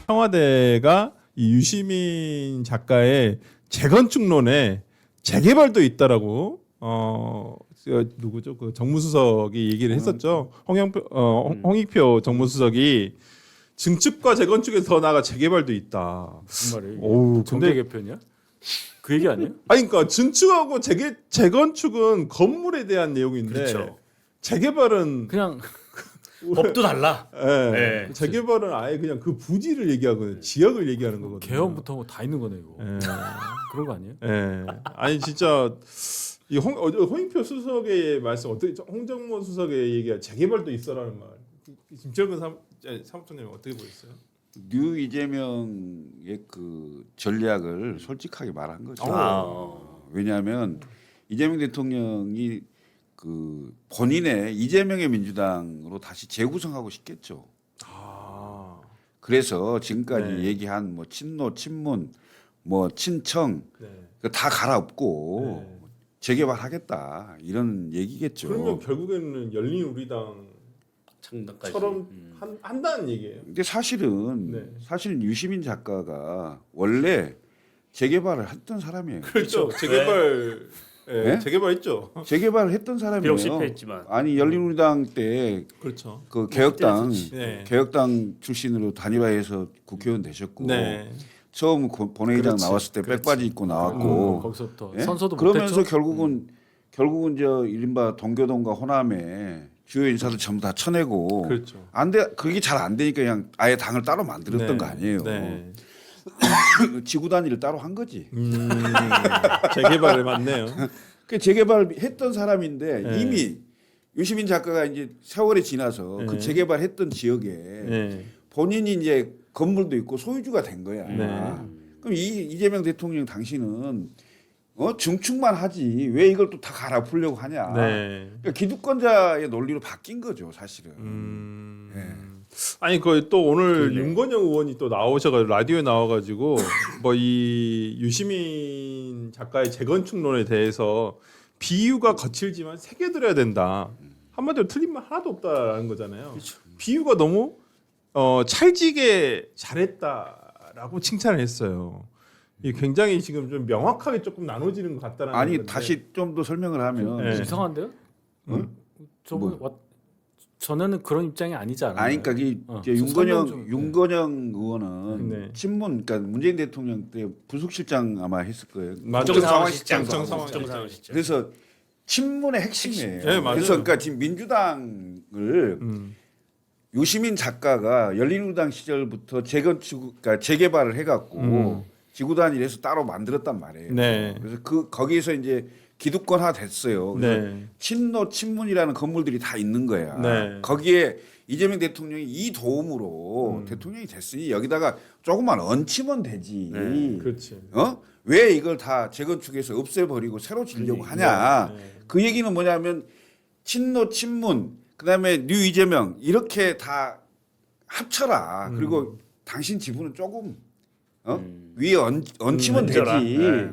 청와대가 이 유시민 작가의 재건축론에 재개발도 있다라고 누구죠? 그 정무수석이 얘기를 했었죠. 홍익표 정무수석이 증축과 재건축에서 더 나아가 재개발도 있다. 무슨 말이에요? 오우, 정계 개편이야? 그 얘기 아니에요? 아니 그러니까 증축하고 재건축은 건물에 대한 내용인데 그렇죠. 재개발은 그냥 법도 달라. 네. 재개발은 아예 그냥 그 부지를 얘기하거든요. 지역을 얘기하는 거거든요. 개헌부터 뭐 다 있는 거네 이거. 예. 그런 거 아니에요? 예. 아니 진짜 이 홍익표 수석의 말씀 어떻게 홍정모 수석의 얘기가 재개발도 있어라는 말. 김철근 사무총장님 어떻게 보셨어요? 뉴 이재명의 그 전략을 솔직하게 말한 거죠. 왜냐하면 이재명 대통령이 그 본인의 이재명의 민주당으로 다시 재구성하고 싶겠죠. 그래서 지금까지 네. 얘기한 뭐 친노, 친문, 뭐 친청 네. 다 갈아엎고 네. 재개발하겠다 이런 얘기겠죠. 그러면 결국에는 열린우리당처럼 창당까지. 한다는 얘기예요. 근데 사실은 네. 유시민 작가가 원래 재개발을 했던 사람이에요. 그렇죠. 재개발 네? 재개발했죠. 재개발을 했던 사람이에요. 비록 실패했지만. 아니 열린우리당 때 그렇죠. 그 개혁당 네. 개혁당 출신으로 단일화해서 국회의원 되셨고 네. 처음 본회의장 그렇지. 나왔을 때 그렇지. 백바지 입고 나왔고 거기서부터 예? 선서도 그러면서 못했죠. 결국은 저 이른바 동교동과 호남에 주요 인사들 전부 다 쳐내고 그렇죠. 안돼 그게 잘 안 되니까 그냥 아예 당을 따로 만들었던 네. 거 아니에요. 네. 지구 단위를 따로 한 거지. 재개발을 맞네요. 그 재개발했던 사람인데 네. 이미 유시민 작가가 이제 세월이 지나서 그 네. 재개발했던 지역에 네. 본인이 이제 건물도 있고 소유주가 된 거야. 네. 그럼 이재명 대통령 당신은 증축만 하지 왜 이걸 또 다 갈아엎으려고 하냐. 네. 그러니까 기득권자의 논리로 바뀐 거죠, 사실은. 네. 아니 그 또 오늘 그러네. 윤건영 의원이 또 나오셔가지고 라디오에 나와가지고 뭐 이 유시민 작가의 재건축론에 대해서 비유가 거칠지만 새겨들어야 된다. 한마디로 틀린 말 하나도 없다라는 거잖아요. 그렇죠. 비유가 너무 찰지게 잘했다라고 칭찬을 했어요. 이 굉장히 지금 좀 명확하게 조금 나눠지는 것 같다는 아니 건데. 다시 좀 더 설명을 하면 네. 이상한데요? 응? 저번 전에는 그런 입장이 아니지 않아요? 아니 그러니까 이제 윤건영 의원은 네. 친문 그러니까 문재인 대통령 때 부속실장 아마 했을 거예요. 국정상황실장. 국정상황실장. 그래서 친문의 핵심이에요. 네, 맞아요. 그래서 그러니까 지금 민주당을 유시민 작가가 열린우리당 시절부터 그러니까 재개발을 해갖고 지구 단위에서 따로 만들었단 말이에요. 네. 그래서 거기에서 이제 기득권화 됐어요. 그래서 네. 친노 친문이라는 건물들이 다 있는 거야. 네. 거기에 이재명 대통령이 이 도움으로 대통령이 됐으니 여기다가 조금만 얹히면 되지. 그렇지. 왜 이걸 다 재건축해서 없애버리고 새로 지려고 하냐. 그 얘기는 뭐냐면 친노 친문 그다음에 뉴 이재명 이렇게 다 합쳐라. 그리고 당신 지분은 조금 위에 얹히면 얹어라. 되지. 네.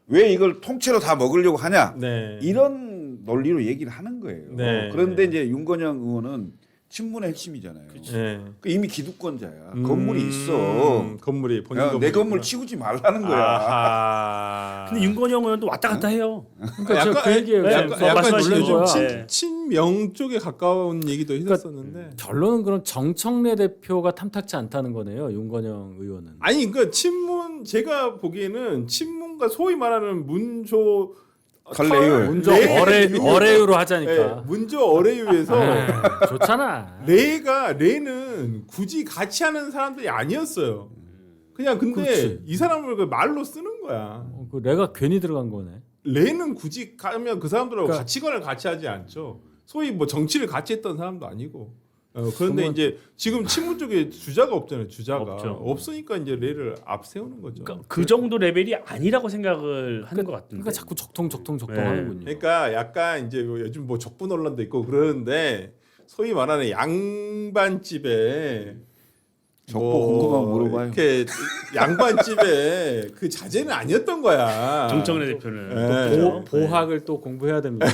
왜 이걸 통째로 다 먹으려고 하냐. 네. 이런 논리로 얘기를 하는 거예요. 네. 그런데 이제 윤건영 의원은 친문의 핵심이잖아요. 네. 그 이미 기득권자야. 건물이 있어. 건물이 본인 야, 건물이 내 건물 있구나. 치우지 말라는 거야. 아하. 근데 윤건영 의원도 왔다 갔다 해요. 그러니까 제가 그 얘기예요. 네, 약간 말씀하시는 좀 거야. 네. 친명 쪽에 가까운 얘기도 했었는데. 결론은 그럼 정청래 대표가 탐탁치 않다는 거네요. 윤건영 의원은. 아니 그러니까 친문 제가 보기에는 친문과 소위 말하는 문조 갈래요. 문조 레- 어레유로 하자니까. 네, 문조 어레유에서 좋잖아. 레는 굳이 같이 하는 사람들이 아니었어요. 그냥 근데 그렇지. 이 사람을 그 말로 쓰는 거야. 그 내가 괜히 들어간 거네. 레는 굳이 가면 그 사람들하고 그러니까- 가치관을 같이 하지 않죠. 소위 뭐 정치를 같이 했던 사람도 아니고. 그런데 그러면- 이제 지금 친문 쪽에 주자가 없잖아요. 주자가 없죠. 없으니까 이제 레를 앞세우는 거죠. 그러니까 그 정도 레벨이 아니라고 생각을 하는 것 같은데. 그러니까 자꾸 적통 네. 하는군요. 그러니까 약간 이제 뭐 요즘 뭐 적부 논란도 있고 그러는데 소위 말하는 양반집에 적보 궁금하면 물어봐요. 이렇게 양반집에 그 자제는 아니었던 거야. 정청래 대표는 네. 또 그죠? 보학을 또 공부해야 됩니다.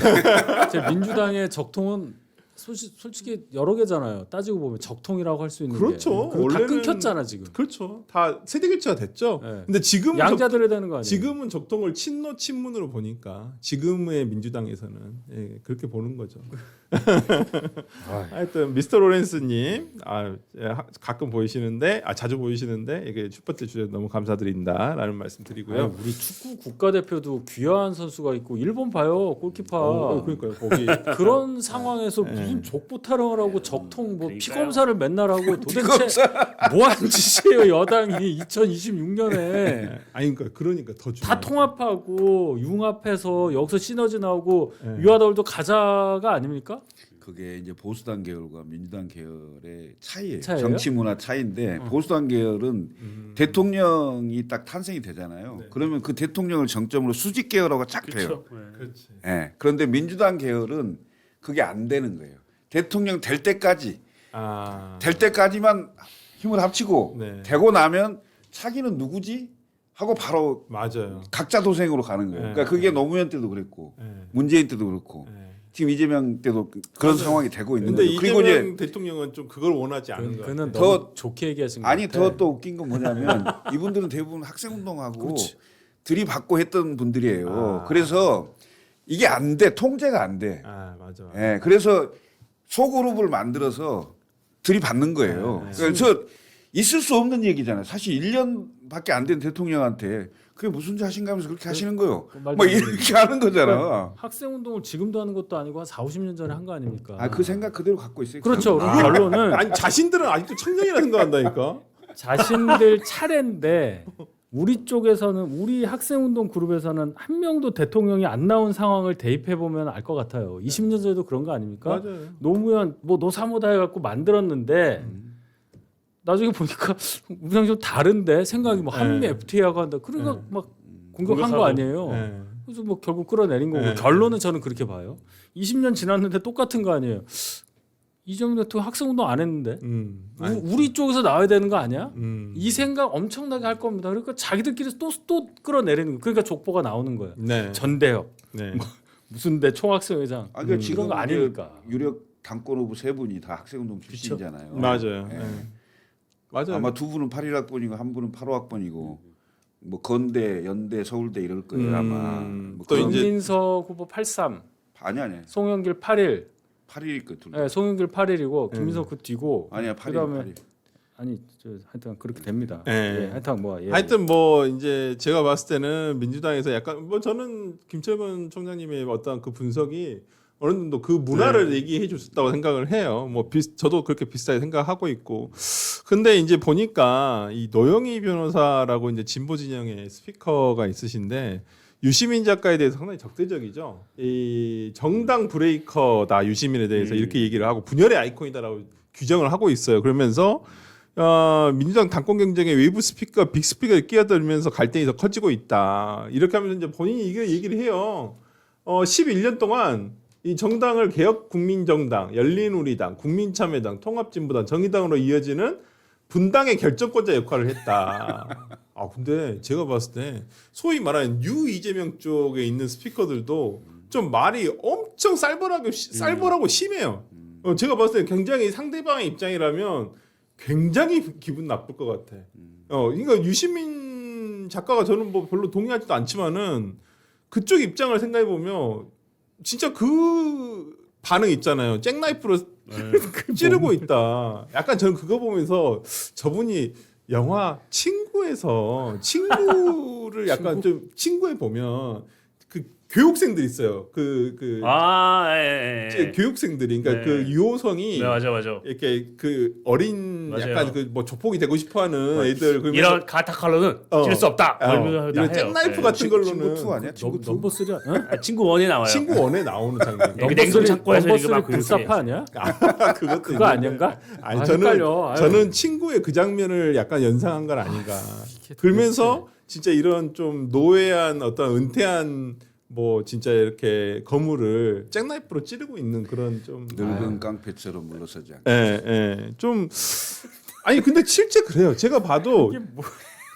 제 민주당의 적통은 솔직히 여러 개잖아요. 따지고 보면 적통이라고 할 수 있는 그렇죠. 게. 그거 다 원래는- 끊겼잖아 지금. 그렇죠. 다 세대 교체가 됐죠. 네. 근데 지금은 양자들야 되는 거 아니에요? 지금은 적통을 친노 친문으로 보니까 지금의 민주당에서는 그렇게 보는 거죠. 하여튼 미스터 로렌스님 가끔 보이시는데 자주 보이시는데 이게 첫 번째 주제 너무 감사드린다라는 말씀드리고요. 아니, 우리 축구 국가대표도 귀화한 선수가 있고 일본 봐요 골키퍼. 그러니까요. 거기 그런 상황에서 네. 무슨 족보 타령을 하고 적통 뭐 그러니까요. 피검사를 맨날 하고 도대체 뭐하는 짓이에요 여당이 2026년에 아니 그러니까 더 중요해요. 다 통합하고 융합해서 여기서 시너지 나오고 네. 유아더울도 가자가 아닙니까? 그게 이제 보수당 계열과 민주당 계열의 차이예요. 차이예요? 정치 문화 차이인데 보수당 계열은 대통령이 딱 탄생이 되잖아요. 네. 그러면 그 대통령을 정점으로 수직 계열하고 쫙 돼요. 그렇죠. 네. 그렇지. 예. 그런데 민주당 계열은 그게 안 되는 거예요. 대통령 될 때까지 될 때까지만 힘을 합치고 네. 되고 나면 차기는 누구지? 하고 바로 맞아요. 각자 도생으로 가는 거예요. 네. 그러니까 그게 노무현 때도 그랬고 네. 문재인 때도 그렇고 네. 지금 이재명 때도 그런 맞아요. 상황이 되고 있는 근데 거죠. 그리고 이재명 이제 대통령은 좀 그걸 원하지 않은 거예요. 그는 더- 너무 좋게 얘기하신 거 아니 같아. 더 또 웃긴 건 뭐냐면 이분들은 대부분 학생운동하고 들이받고 했던 분들이에요. 아. 그래서 이게 안 돼. 통제가 안 돼. 맞아. 예, 그래서 소그룹을 만들어서 들이받는 거예요. 네, 네. 그래서 있을 수 없는 얘기잖아요. 사실 1년밖에 안 된 대통령한테 그게 무슨 자신감에서 그렇게 하시는 거예요. 말도 뭐 안 되는 이렇게 하는 거잖아. 학생 운동을 지금도 하는 것도 아니고 한 4, 50년 전에 한 거 아닙니까? 아, 그 생각 그대로 갖고 있어요. 그렇죠. 그럼 결론은 아니 자신들은 아직도 청년이라 생각한다니까. 자신들 차례인데 우리 쪽에서는 우리 학생운동 그룹에서는 한 명도 대통령이 안 나온 상황을 대입해 보면 알 것 같아요. 20년 전에도 그런 거 아닙니까? 맞아요. 노무현 뭐 노사모다 해갖고 만들었는데 나중에 보니까 우리랑 좀 다른데 생각이 뭐 한미 네. FTA하고 한다. 그러니까 네. 막 공격한 거 공격하고. 아니에요. 네. 그래서 뭐 결국 끌어내린 거고 네. 결론은 저는 그렇게 봐요. 20년 지났는데 똑같은 거 아니에요. 이재명 대통령 학생운동 안 했는데 우리 쪽에서 나와야 되는 거 아니야? 이 생각 엄청나게 할 겁니다. 그러니까 자기들끼리 또 끌어내리는 거. 그러니까 족보가 나오는 거예요. 네. 전대협 네. 무슨 대 총학생회장 아, 그러니까 지금 이런 거 아니니까. 유력 당권 후보 세 분이 다 학생운동 출신이잖아요. 맞아요. 예. 네. 맞아요. 아마 두 분은 81학번이고 한 분은 85학번이고 뭐 건대, 연대, 서울대 이럴 거예요 아마. 뭐 또 그런- 이제- 김민석 후보 83, 아니 송영길 81, 8일일 거 둘. 네, 송영길 81이고 김민석 그 뒤고 아니야 8일. 그다음에 8일. 아니 저 하여튼 그렇게 됩니다. 네. 예, 하여튼 뭐 예. 하여튼 뭐 이제 제가 봤을 때는 민주당에서 약간 뭐 저는 김철근 총장님의 어떤 그 분석이 어느 정도 그 문화를 얘기해 줬다고 생각을 해요. 뭐 저도 그렇게 비슷하게 생각하고 있고. 근데 이제 보니까 이 노영희 변호사라고 이제 진보 진영의 스피커가 있으신데 유시민 작가에 대해서 상당히 적대적이죠. 이 정당 브레이커다 유시민에 대해서 이렇게 얘기를 하고 분열의 아이콘이다라고 규정을 하고 있어요. 그러면서 민주당 당권 경쟁에 외부 스피커, 빅 스피커가 끼어들면서 갈등이 더 커지고 있다. 이렇게 하면서 이제 본인이 이거 얘기를 해요. 11년 동안 이 정당을 개혁국민정당, 열린우리당, 국민참여당, 통합진보당, 정의당으로 이어지는 분당의 결정권자 역할을 했다. 근데 제가 봤을 때 소위 말하는 뉴 이재명 쪽에 있는 스피커들도 좀 말이 엄청 쌀벌하고 심해요. 제가 봤을 때 굉장히 상대방의 입장이라면 굉장히 기분 나쁠 것 같아. 그러니까 유시민 작가가 저는 뭐 별로 동의하지도 않지만은 그쪽 입장을 생각해 보면 진짜 그 반응 있잖아요. 잭나이프로 찌르고 있다. 약간 저는 그거 보면서 저분이 영화 친구에서 친구를 약간 좀 친구에 보면 그 교육생들 있어요. 예. 교육생들이 그러니까 네. 그 유호성이 네, 맞아. 이렇게 그 어린 맞아요. 약간 그 뭐 조폭이 되고 싶어하는 애들 그러면서 이런 가타칼로는 찔 수 없다. 이런 잭나이프 같은 친구 걸로는 2 아니야? 친구 2? 넘버 3 친구 원에 나와요. 친구 원에 나오는 장면. 여기 냉동 창고에서 넘버 이거 막 3 불사파 아니야? 그것도 그거 있는데. 아닌가? 아니 아, 저는 헷갈려. 아유. 저는 친구의 그 장면을 약간 연상한 건 아닌가. 그러면서 진짜 이런 좀 노예한 어떤 은퇴한 뭐 진짜 이렇게 거물을 잭나이프로 찌르고 있는 그런 좀 늙은 깡패처럼 물러서지 않고. 좀 아니 근데 실제 그래요. 제가 봐도 이게 뭐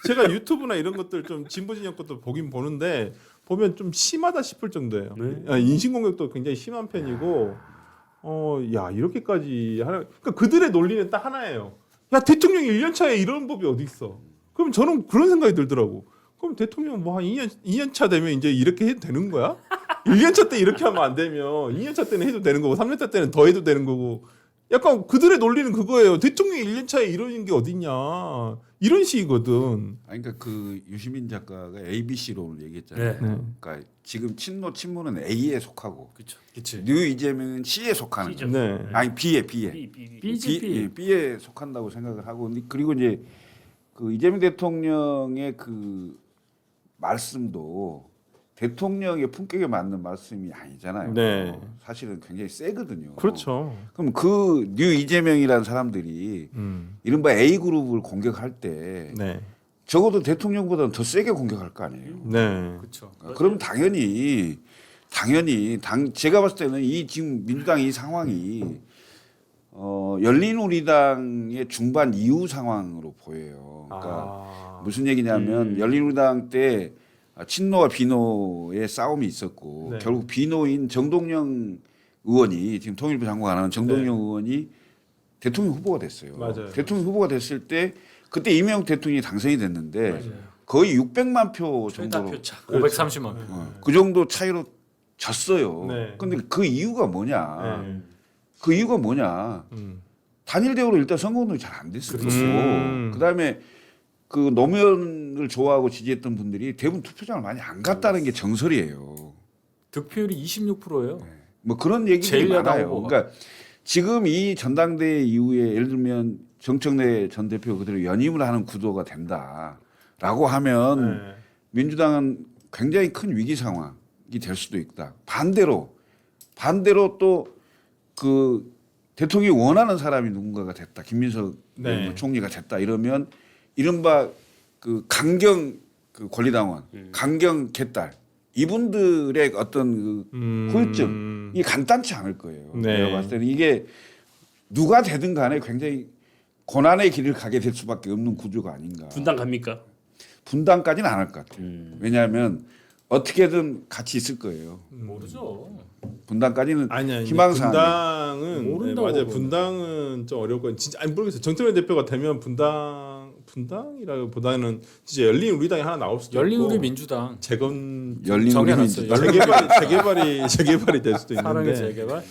제가 유튜브나 이런 것들 좀 진보 진영 것도 보긴 보는데 보면 좀 심하다 싶을 정도예요. 네. 인신공격도 굉장히 심한 편이고 야 이렇게까지 하나. 그러니까 그들의 논리는 딱 하나예요. 야 대통령 1년 차에 이런 법이 어디 있어? 그럼 저는 그런 생각이 들더라고. 그럼 대통령 뭐 한 2년 차 되면 이제 이렇게 해도 되는 거야? 1년 차 때 이렇게 하면 안 되면 2년 차 때는 해도 되는 거고 3년 차 때는 더 해도 되는 거고. 약간 그들의 논리는 그거예요. 대통령이 1년 차에 이러는 게 어딨냐. 이런 식이거든. 아니, 그러니까 그 유시민 작가가 ABC론을 얘기했잖아요. 네. 그러니까 지금 친노 친문은 A에 속하고 그렇죠. 뉴 이재명은 C에 속하는 C죠. 거예요. 네. 아니 B에 BGP. B에 속한다고 생각을 하고 그리고 이제 그 이재명 대통령의 그 말씀도 대통령의 품격에 맞는 말씀이 아니잖아요. 네. 사실은 굉장히 세거든요. 그렇죠. 그럼 그 뉴 이재명이라는 사람들이 이른바 A 그룹을 공격할 때 네. 적어도 대통령보다는 더 세게 공격할 거 아니에요. 네. 그렇죠. 그럼 당연히 제가 봤을 때는 이 지금 민주당 이 상황이 열린우리당의 중반 이후 상황으로 보여요. 그러니까 무슨 얘기냐면 열린우리당 때 친노와 비노의 싸움이 있었고 네. 결국 비노인 정동영 의원이 지금 통일부 장관 안 하는 정동영 네. 의원이 대통령 후보가 됐어요. 맞아요. 대통령 후보가 됐을 때 그때 이명박 대통령이 당선이 됐는데 맞아요. 거의 600만 표 최다 정도로 표차 530만 표. 그 정도 차이로 졌어요. 네. 근데 그 이유가 뭐냐? 네. 그 이유가 뭐냐? 단일 대우로 일단 선거운동이 잘 안 됐을 거고 그다음에 그 노무현을 좋아하고 지지했던 분들이 대부분 투표장을 많이 안 갔다는 게 정설이에요. 득표율이 26%예요. 뭐 그런 얘기들이 제일 야당 많아요. 후보가. 그러니까 지금 이 전당대회 이후에 예를 들면 정청래 전 대표 그대로 연임을 하는 구도가 된다라고 하면 네. 민주당은 굉장히 큰 위기 상황이 될 수도 있다. 반대로 또 그 대통령이 원하는 사람이 누군가가 됐다. 김민석 네. 뭐 총리가 됐다. 이러면 이른바 그 강경 그 권리당원, 강경 개딸 이분들의 어떤 그 후유증이 간단치 않을 거예요. 네. 내가 봤을 때는 이게 누가 되든 간에 굉장히 고난의 길을 가게 될 수밖에 없는 구조가 아닌가. 분당 갑니까? 분당까지는 안 할 것 같아요. 왜냐하면 어떻게든 같이 있을 거예요. 모르죠. 분당까지는 아니야. 희망사항. 분당은 모른다고 맞아요. 그러면. 분당은 좀 어려울 거예요. 진짜 모르겠어요. 정청래 대표가 되면 분당이라기보다는 진짜 열린 우리당이 하나 나올 수도 열린 있고 우리 민주당 열린 우리 정해놨어요. 민주당. 재개발이 될 수도 사랑의 있는데. 재개발.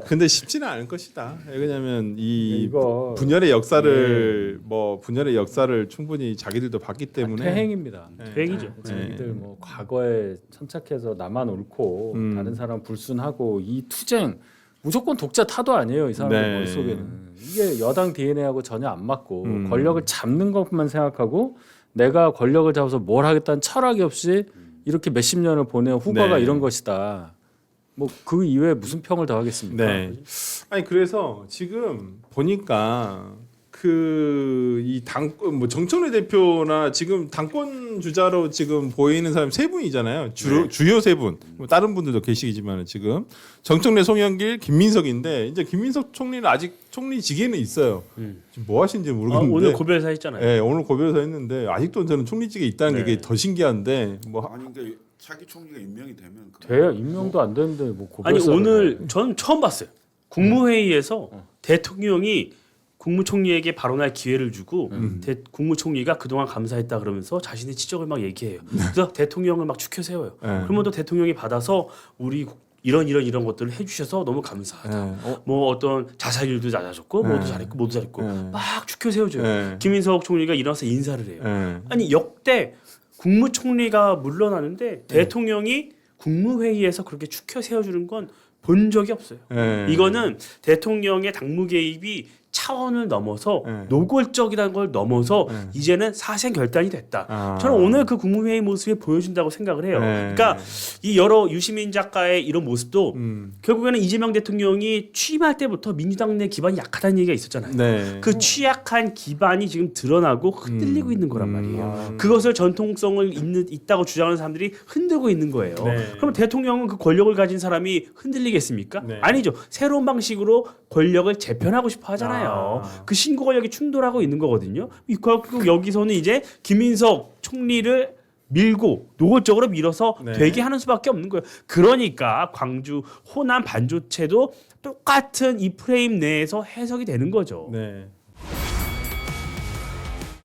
근데 쉽지는 않을 것이다. 왜냐하면 이 이거 분열의 역사를 분열의 역사를 충분히 자기들도 봤기 때문에 퇴행입니다. 회기죠. 자기들 뭐 과거에 천착해서 나만 옳고 다른 사람 불순하고 이 투쟁 무조건 독자 타도 아니에요. 이 사람들 네. 머릿속에는 이게 여당 DNA하고 전혀 안 맞고 권력을 잡는 것만 생각하고 내가 권력을 잡아서 뭘 하겠다는 철학이 없이 이렇게 몇십 년을 보내온 후과가 네. 이런 것이다. 뭐 그 이외에 무슨 평을 더 하겠습니까? 네. 아니 그래서 지금 보니까 정청래 대표나 지금 당권 주자로 지금 보이는 사람 세 분이잖아요. 주요 세 분. 뭐 다른 분들도 계시지만 지금 정청래, 송영길, 김민석인데 이제 김민석 총리는 아직 총리직에는 있어요. 지금 뭐 하시는지 모르겠는데. 오늘 고별사 했잖아요. 네, 오늘 고별사 했는데 아직도 저는 총리직에 있다는 게 더 신기한데 뭐 아니 그러니까 차기 총리가 임명이 되면 돼요. 임명도 안 되는데 뭐 아니 고별사를 오늘 해. 전 처음 봤어요. 국무회의에서 대통령이 국무총리에게 발언할 기회를 주고 국무총리가 그동안 감사했다 그러면서 자신의 지적을 막 얘기해요. 그래서 대통령을 막 추켜 세워요. 그러면 또 대통령이 받아서 우리 이런 것들을 해주셔서 너무 감사하다. 뭐 어떤 자살률도 낮아졌고 모두 잘했고 막 추켜 세워줘요. 김인석 총리가 일어나서 인사를 해요. 아니 역대 국무총리가 물러나는데 대통령이 국무회의에서 그렇게 추켜 세워주는 건 본 적이 없어요. 이거는 대통령의 당무 개입이 차원을 넘어서 노골적이라는 걸 넘어서 이제는 사생 결단이 됐다. 저는 오늘 그 국무회의 모습이 보여준다고 생각을 해요. 그러니까 이 여러 유시민 작가의 이런 모습도 결국에는 이재명 대통령이 취임할 때부터 민주당 내 기반이 약하다는 얘기가 있었잖아요. 네. 그 취약한 기반이 지금 드러나고 흔들리고 있는 거란 말이에요. 그것을 전통성을 있다고 주장하는 사람들이 흔들고 있는 거예요. 네. 그럼 대통령은 그 권력을 가진 사람이 흔들리겠습니까? 네. 아니죠. 새로운 방식으로 권력을 재편하고 싶어 하잖아요. 그 신고 권력이 충돌하고 있는 거거든요. 결국 여기서는 이제 김인석 총리를 밀고 노골적으로 밀어서 네. 되게 하는 수밖에 없는 거예요. 그러니까 광주 호남 반조체도 똑같은 이 프레임 내에서 해석이 되는 거죠. 네.